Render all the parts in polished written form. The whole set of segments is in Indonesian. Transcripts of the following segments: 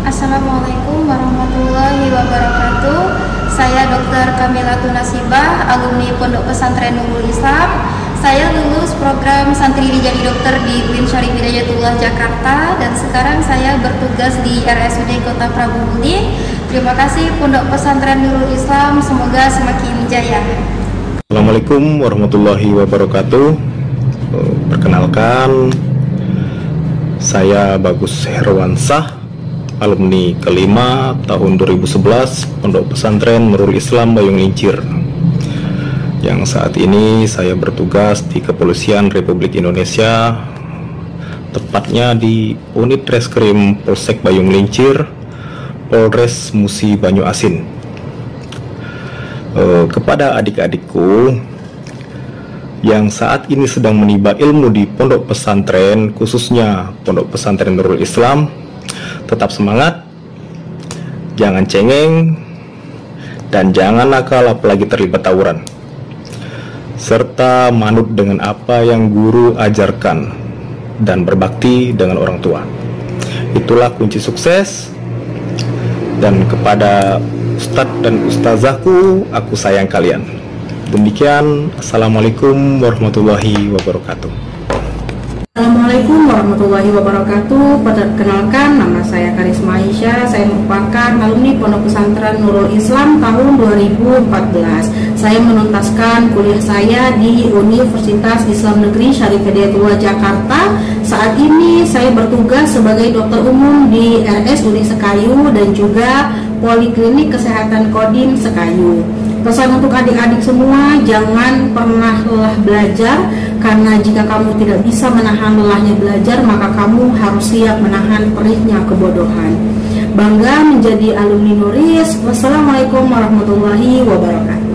Assalamualaikum warahmatullahi wabarakatuh. Saya Dr. Kamila Tunasibah, alumni Pondok Pesantren Nurul Islam. Saya lulus program Santri Jadi Dokter di UIN Syarif Hidayatullah Jakarta, dan sekarang saya bertugas di RSUD Kota Prabu Muli. Terima kasih Pondok Pesantren Nurul Islam, semoga semakin jaya. Assalamualaikum warahmatullahi wabarakatuh. Perkenalkan, saya Bagus Herwansah, alumni kelima tahun 2011 Pondok Pesantren Nurul Islam Bayung Lincir, yang saat ini saya bertugas di Kepolisian Republik Indonesia, tepatnya di Unit Reskrim Polsek Bayung Lincir, Polres Musi Banyu Asin. Kepada adik-adikku yang saat ini sedang menimba ilmu di pondok pesantren, khususnya Pondok Pesantren Nurul Islam, tetap semangat, jangan cengeng, dan jangan nakal apalagi terlibat tawuran, serta manut dengan apa yang guru ajarkan dan berbakti dengan orang tua. Itulah kunci sukses. Dan kepada ustadz dan ustazahku, aku sayang kalian. Demikian, Assalamualaikum warahmatullahi wabarakatuh. Assalamualaikum warahmatullahi wabarakatuh. Perkenalkan, nama saya Karisma Aisyah. Saya merupakan alumni Pondok Pesantren Nurul Islam tahun 2014. Saya menuntaskan kuliah saya di Universitas Islam Negeri Syarif Hidayatullah Jakarta. Saat ini saya bertugas sebagai dokter umum di RSUD Sekayu dan juga Poliklinik Kesehatan Kodim Sekayu. Pesan untuk adik-adik semua, jangan pernah lelah belajar, karena jika kamu tidak bisa menahan lelahnya belajar, maka kamu harus siap menahan perihnya kebodohan. Bangga menjadi alumni Nuris. Wassalamualaikum warahmatullahi wabarakatuh.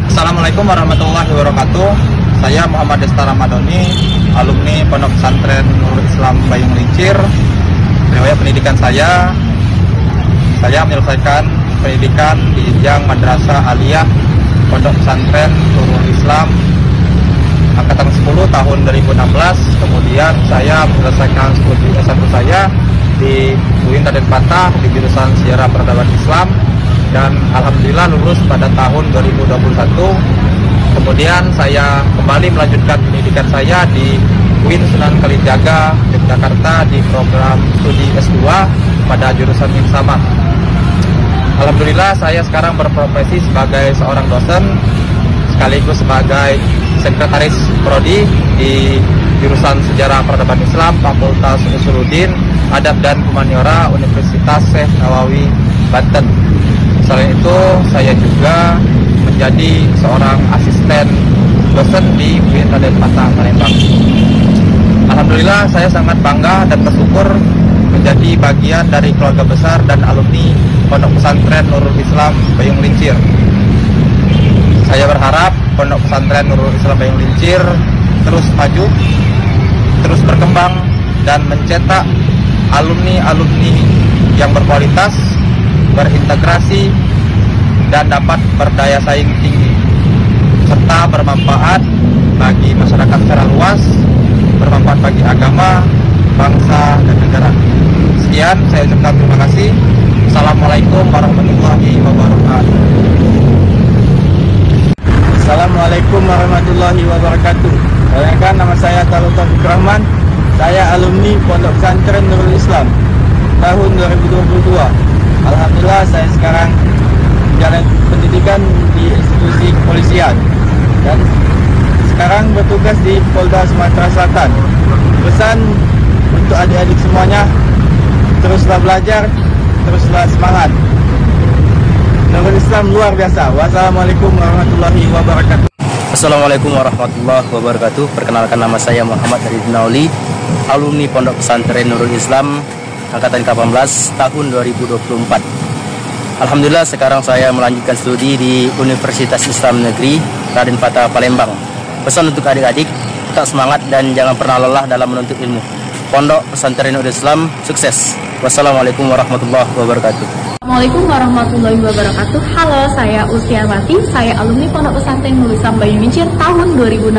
Assalamualaikum warahmatullahi wabarakatuh. Saya Muhammad Desta Ramadhani, alumni Pondok Pesantren Nurul Islam Bayung Lincir. Riwayat pendidikan saya menyelesaikan pendidikan di jenjang Madrasah Aliyah Pondok Pesantren Nurul Islam angkatan 10 tahun 2016. Kemudian saya menyelesaikan studi S1 saya di UIN Raden Patah di jurusan Sejarah Peradaban Islam, dan alhamdulillah lulus pada tahun 2021. Kemudian saya kembali melanjutkan pendidikan saya di UIN Sunan Kalijaga Yogyakarta di program studi S2 pada jurusan Insama. Alhamdulillah saya sekarang berprofesi sebagai seorang dosen sekaligus sebagai sekretaris prodi di jurusan Sejarah Peradaban Islam Fakultas Usuluddin Adab dan Humaniora Universitas Syekh Nawawi Banten. Selain itu saya juga menjadi seorang asisten dosen di UIN Raden Patah Palembang. Alhamdulillah saya sangat bangga dan bersyukur menjadi bagian dari keluarga besar dan alumni Pondok Pesantren Nurul Islam Bayung Lincir. Saya berharap Pondok Pesantren Nurul Islam Bayung Lincir terus maju, terus berkembang, dan mencetak alumni-alumni yang berkualitas, berintegrasi, dan dapat berdaya saing tinggi, serta bermanfaat bagi masyarakat secara luas, bermanfaat bagi agama, bangsa, dan negara. Sekian, saya ucapkan terima kasih. Assalamualaikum warahmatullahi wabarakatuh. Assalamualaikum warahmatullahi wabarakatuh. Perkenalkan, nama saya Taufik Rahman. Saya alumni Pondok Pesantren Nurul Islam tahun 2022. Alhamdulillah saya sekarang menjalani pendidikan di institusi kepolisian dan sekarang bertugas di Polda Sumatera Selatan. Pesan untuk adik-adik semuanya, teruslah belajar, teruslah semangat. Nurul Islam luar biasa. Wassalamualaikum warahmatullahi wabarakatuh. Assalamualaikum warahmatullahi wabarakatuh. Perkenalkan, nama saya Muhammad Haridin Auli, alumni Pondok Pesantren Nurul Islam angkatan ke-18 tahun 2024. Alhamdulillah sekarang saya melanjutkan studi di Universitas Islam Negeri Raden Patah Palembang. Pesan untuk adik-adik, tetap semangat dan jangan pernah lelah dalam menuntut ilmu. Pondok Pesantren Nurul Islam sukses. Wassalamualaikum warahmatullahi wabarakatuh. Assalamualaikum warahmatullahi wabarakatuh. Halo, saya Usiarwati, saya alumni Pondok Pesantren Nurul Islam Bayung Lincir tahun 2016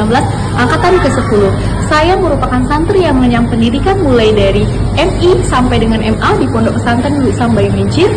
angkatan ke-10. Saya merupakan santri yang mengenyam pendidikan mulai dari MI sampai dengan MA di Pondok Pesantren Nurul Islam Bayung Lincir.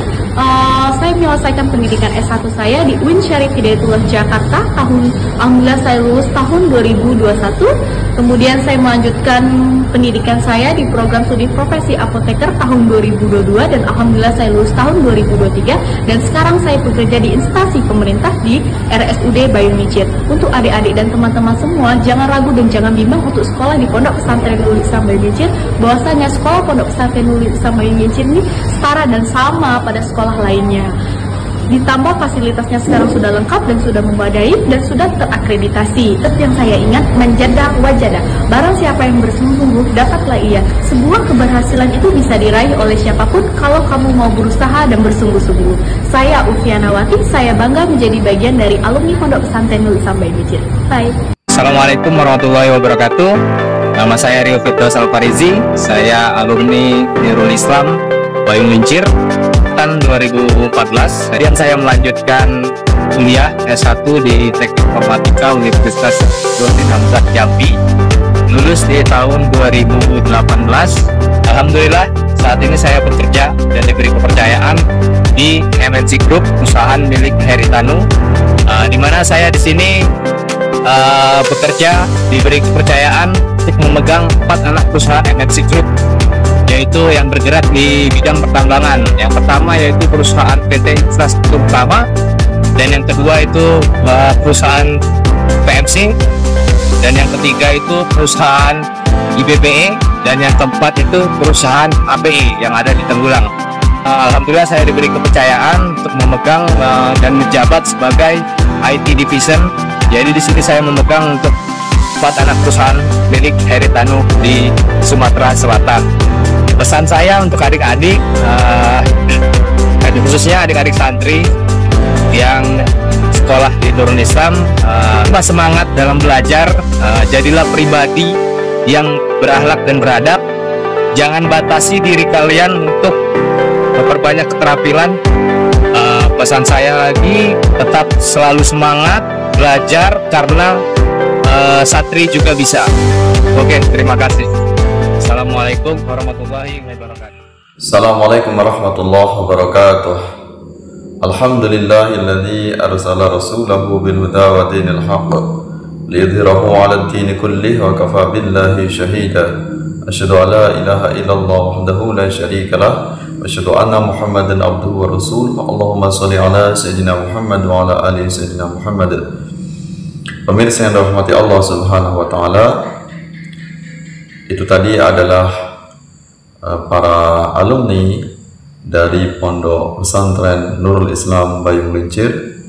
Saya menyelesaikan pendidikan S1 saya di UIN Syarif Hidayatullah Jakarta. Alhamdulillah saya lulus tahun 2021. Kemudian saya melanjutkan pendidikan saya di program studi profesi apoteker tahun 2022 dan alhamdulillah saya lulus tahun 2023 dan sekarang saya bekerja di instansi pemerintah di RSUD Bayung Lincir. Untuk adik-adik dan teman-teman semua, jangan ragu dan jangan bimbang untuk sekolah di Pondok Pesantren Nurul Islam Bayung Lincir. Bahwasanya sekolah Pondok Pesantren Nurul Islam Bayung Lincir ini setara dan sama pada sekolah lainnya. Ditambah fasilitasnya sekarang sudah lengkap dan sudah memadai dan sudah terakreditasi. Yang saya ingat, menjadah wajadah. Barang siapa yang bersungguh-sungguh, dapatlah ia. Sebuah keberhasilan itu bisa diraih oleh siapapun kalau kamu mau berusaha dan bersungguh-sungguh. Saya Ufianawati, saya bangga menjadi bagian dari alumni Pondok Pesantren Nurul Islam Bayung Lincir. Bye. Assalamualaikum warahmatullahi wabarakatuh. Nama saya Rio Firdaus Al-Farizi. Saya alumni Nurul Islam Bayung Lincir tahun 2014. Kemudian saya melanjutkan kuliah S1 di Teknik Informatika Universitas Nurdin Hamzah Jambi. Lulus di tahun 2018. Alhamdulillah saat ini saya bekerja dan diberi kepercayaan di MNC Group, perusahaan milik Heritanu, di mana saya di sini bekerja, diberi kepercayaan untuk memegang 4 anak perusahaan MNC Group, yaitu yang bergerak di bidang pertambangan. Yang pertama yaitu perusahaan PT Infrastruktur Utama, dan yang kedua itu perusahaan PMC, dan yang ketiga itu perusahaan IBPE, dan yang keempat itu perusahaan API yang ada di Tenggulang. Alhamdulillah saya diberi kepercayaan untuk memegang dan menjabat sebagai IT Division. Jadi di sini saya memegang untuk 4 anak perusahaan milik Heritanu di Sumatera Selatan. Pesan saya untuk adik-adik, khususnya adik-adik santri yang sekolah di Nurul Islam, semangat dalam belajar, jadilah pribadi yang berakhlak dan beradab. Jangan batasi diri kalian untuk memperbanyak keterampilan. Pesan saya lagi, tetap selalu semangat belajar karena santri juga bisa. Oke, terima kasih. Assalamualaikum warahmatullahi wabarakatuh. Assalamualaikum warahmatullahi wabarakatuh. Alhamdulillahilladzi arsala rasulahu bil huda wa dinil haqq liyudhhirahu 'ala ad-din kullih wa kafa billahi shahida. Asyhadu an la ilaha illallah wahdahu la syarika lah wa asyhadu anna Muhammadan abduhu wa rasuluh. Allahumma shalli 'ala sayyidina Muhammad wa 'ala ali sayyidina Muhammad. Pemirsa yang dirahmati Allah Subhanahu wa taala, itu tadi adalah para alumni dari Pondok Pesantren Nurul Islam Bayung Lincir,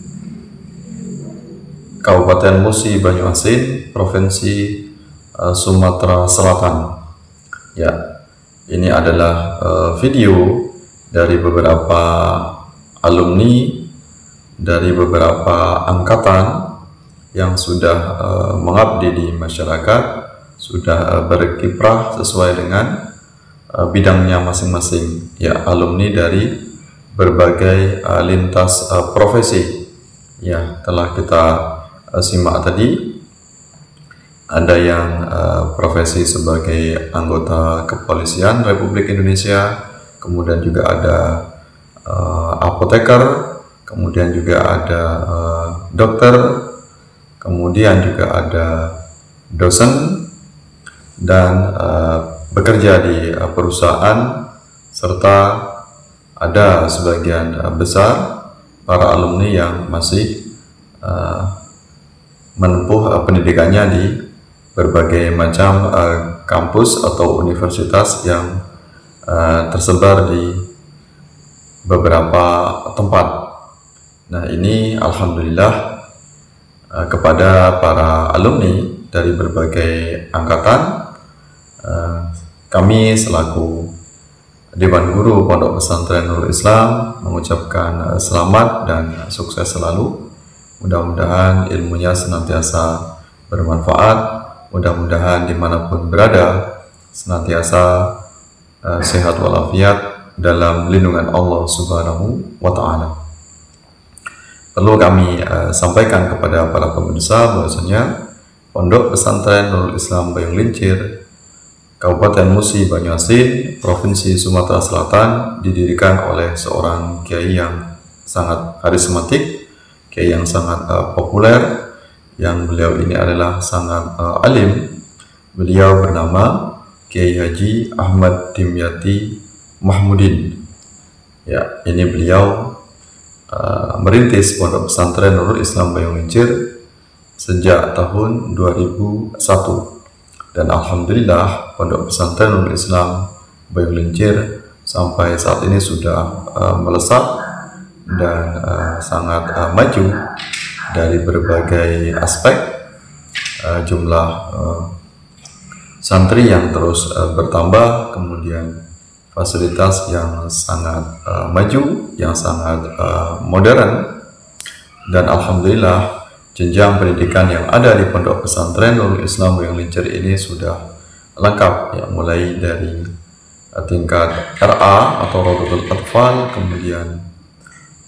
Kabupaten Musi Banyuasin, Provinsi Sumatera Selatan. Ya, ini adalah video dari beberapa alumni dari beberapa angkatan yang sudah mengabdi di masyarakat, sudah berkiprah sesuai dengan bidangnya masing-masing. Ya, alumni dari berbagai lintas profesi. Ya, telah kita simak tadi, ada yang profesi sebagai anggota kepolisian Republik Indonesia, kemudian juga ada apoteker, kemudian juga ada dokter, kemudian juga ada dosen, dan bekerja di perusahaan, serta ada sebagian besar para alumni yang masih menempuh pendidikannya di berbagai macam kampus atau universitas yang tersebar di beberapa tempat. Nah, ini alhamdulillah kepada para alumni dari berbagai angkatan, kami selaku Dewan Guru Pondok Pesantren Nurul Islam mengucapkan selamat dan sukses selalu. Mudah-mudahan ilmunya senantiasa bermanfaat, mudah-mudahan dimanapun berada senantiasa sehat walafiat dalam lindungan Allah Subhanahu wa Ta'ala. Perlu kami sampaikan kepada para pemirsa bahwasanya Pondok Pesantren Nurul Islam Bayung Lincir Kabupaten Musi Banyuasin, Provinsi Sumatera Selatan, didirikan oleh seorang kiai yang sangat karismatik, kiai yang sangat populer, yang beliau ini adalah sangat alim. Beliau bernama Kiai Haji Ahmad Dimyati Mahmudin. Ya, ini beliau merintis Pondok Pesantren Nurul Islam Bayung Lincir sejak tahun 2001, dan alhamdulillah Pondok Pesantren Nurul Islam Bayung Lincir sampai saat ini sudah melesat dan sangat maju dari berbagai aspek. Jumlah santri yang terus bertambah, kemudian fasilitas yang sangat maju, yang sangat modern, dan alhamdulillah jenjang pendidikan yang ada di Pondok Pesantren Nurul Islam Bayung Lincir ini sudah lengkap, ya, mulai dari tingkat RA atau Rodotul Atfal, kemudian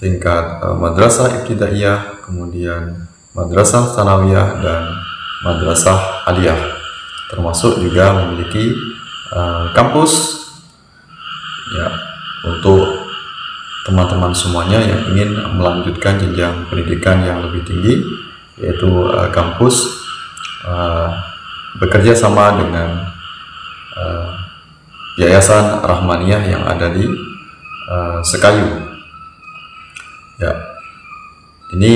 tingkat madrasah ibtidaiyah, kemudian madrasah tsanawiyah, dan madrasah aliyah, termasuk juga memiliki kampus, ya, untuk teman-teman semuanya yang ingin melanjutkan jenjang pendidikan yang lebih tinggi, yaitu kampus bekerja sama dengan Yayasan Rahmaniyah yang ada di Sekayu. Ya, ini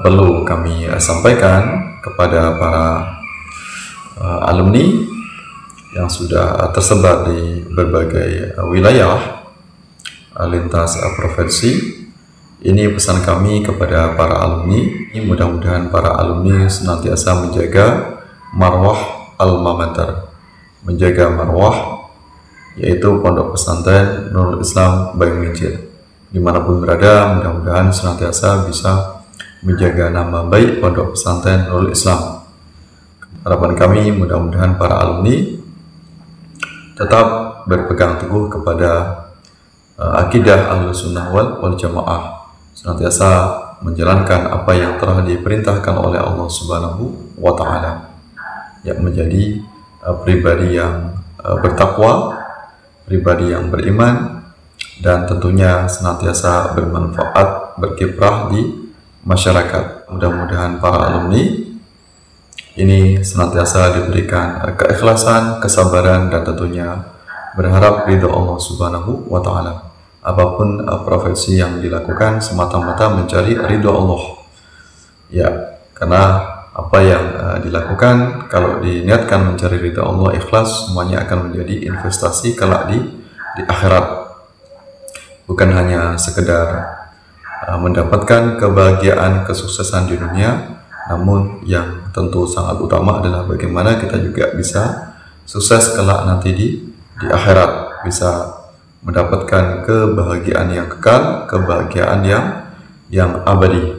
perlu kami sampaikan kepada para alumni yang sudah tersebar di berbagai wilayah lintas provinsi. Ini pesan kami kepada para alumni. Mudah-mudahan para alumni senantiasa menjaga marwah alma mater, menjaga marwah yaitu Pondok Pesantren Nurul Islam Bayung Lincir. Dimanapun berada, mudah-mudahan senantiasa bisa menjaga nama baik Pondok Pesantren Nurul Islam. Harapan kami mudah-mudahan para alumni tetap berpegang teguh kepada akidah Ahlussunnah wal Jamaah, senantiasa menjalankan apa yang telah diperintahkan oleh Allah Subhanahu wa Ta'ala, yang menjadi pribadi yang bertakwa, pribadi yang beriman, dan tentunya senantiasa bermanfaat, berkiprah di masyarakat. Mudah-mudahan para alumni ini senantiasa diberikan keikhlasan, kesabaran, dan tentunya berharap ridho Allah Subhanahu wa Ta'ala. Apapun profesi yang dilakukan semata-mata mencari ridho Allah, ya, karena apa yang dilakukan kalau diniatkan mencari ridho Allah ikhlas, semuanya akan menjadi investasi kelak di akhirat. Bukan hanya sekedar mendapatkan kebahagiaan, kesuksesan di dunia, namun yang tentu sangat utama adalah bagaimana kita juga bisa sukses kelak nanti di akhirat, bisa mendapatkan kebahagiaan yang kekal, kebahagiaan yang abadi.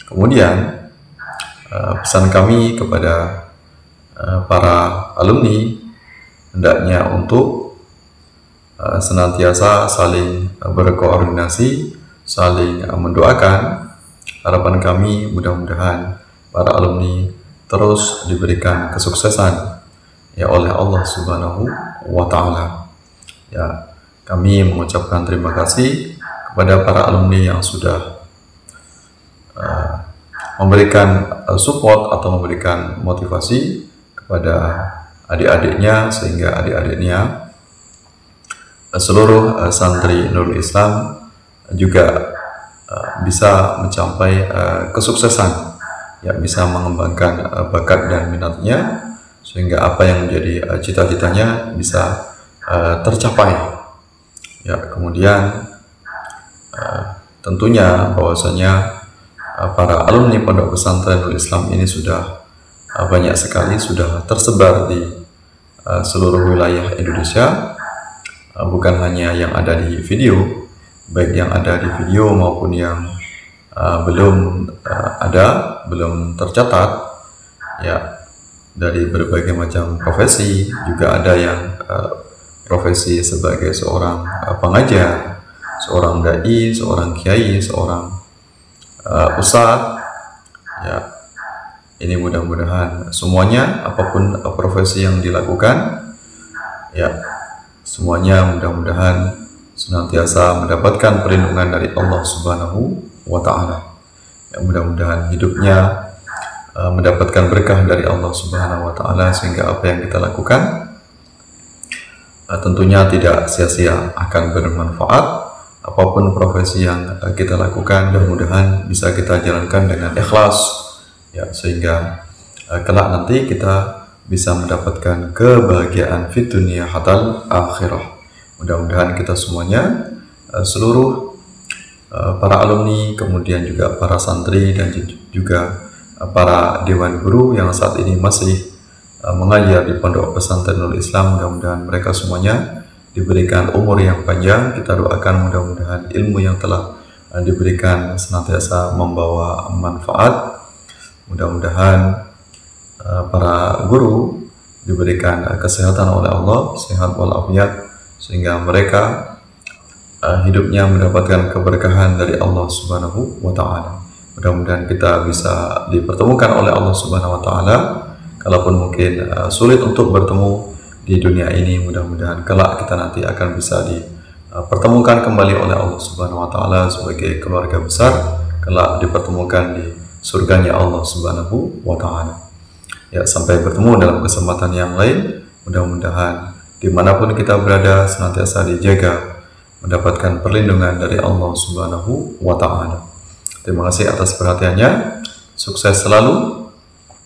Kemudian pesan kami kepada para alumni hendaknya untuk senantiasa saling berkoordinasi, saling mendoakan. Harapan kami mudah-mudahan para alumni terus diberikan kesuksesan ya oleh Allah Subhanahu wa Ta'ala. Ya, kami mengucapkan terima kasih kepada para alumni yang sudah memberikan support atau memberikan motivasi kepada adik-adiknya, sehingga adik-adiknya seluruh santri Nurul Islam juga bisa mencapai kesuksesan, ya, bisa mengembangkan bakat dan minatnya, sehingga apa yang menjadi cita-citanya bisa tercapai. Ya, kemudian tentunya bahwasanya para alumni Pondok Pesantren Nurul Islam ini sudah banyak sekali, sudah tersebar di seluruh wilayah Indonesia, bukan hanya yang ada di video, baik yang ada di video maupun yang belum belum tercatat, ya, dari berbagai macam profesi. Juga ada yang profesi sebagai seorang pengajar, seorang dai, seorang kiai, seorang ustadz, ya. Ini mudah-mudahan semuanya, apapun profesi yang dilakukan, Ya, semuanya mudah-mudahan senantiasa mendapatkan perlindungan dari Allah Subhanahu wa Ta'ala. Ya, mudah-mudahan hidupnya mendapatkan berkah dari Allah Subhanahu wa Ta'ala, sehingga apa yang kita lakukan tentunya tidak sia-sia, akan bermanfaat. Apapun profesi yang kita lakukan, mudah-mudahan bisa kita jalankan dengan ikhlas, ya, sehingga kelak nanti kita bisa mendapatkan kebahagiaan fid dunya hatal akhirah. Mudah-mudahan kita semuanya, seluruh para alumni, kemudian juga para santri dan juga para dewan guru yang saat ini masih mengajar di Pondok Pesantren Nurul Islam, mudah-mudahan mereka semuanya diberikan umur yang panjang. Kita doakan mudah-mudahan ilmu yang telah diberikan senantiasa membawa manfaat. Mudah-mudahan para guru diberikan kesehatan oleh Allah, sehat walafiat, sehingga mereka hidupnya mendapatkan keberkahan dari Allah Subhanahu wa Ta'ala. Mudah-mudahan kita bisa dipertemukan oleh Allah Subhanahu wa Ta'ala. Kalaupun mungkin sulit untuk bertemu di dunia ini, mudah-mudahan kelak kita nanti akan bisa dipertemukan kembali oleh Allah Subhanahu wa Ta'ala sebagai keluarga besar, kelak dipertemukan di surganya Allah Subhanahu wa Ta'ala. Ya, sampai bertemu dalam kesempatan yang lain. Mudah-mudahan dimanapun kita berada senantiasa dijaga, mendapatkan perlindungan dari Allah Subhanahu wa Ta'ala. Terima kasih atas perhatiannya. Sukses selalu.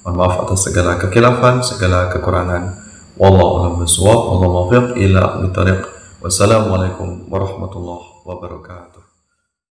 Mohon maaf atas segala kekhilafan, segala kekurangan. Wallahu a'lam bishawab. Wallahu muwaffiq ila aqwamit thoriq. Wassalamualaikum warahmatullahi wabarakatuh.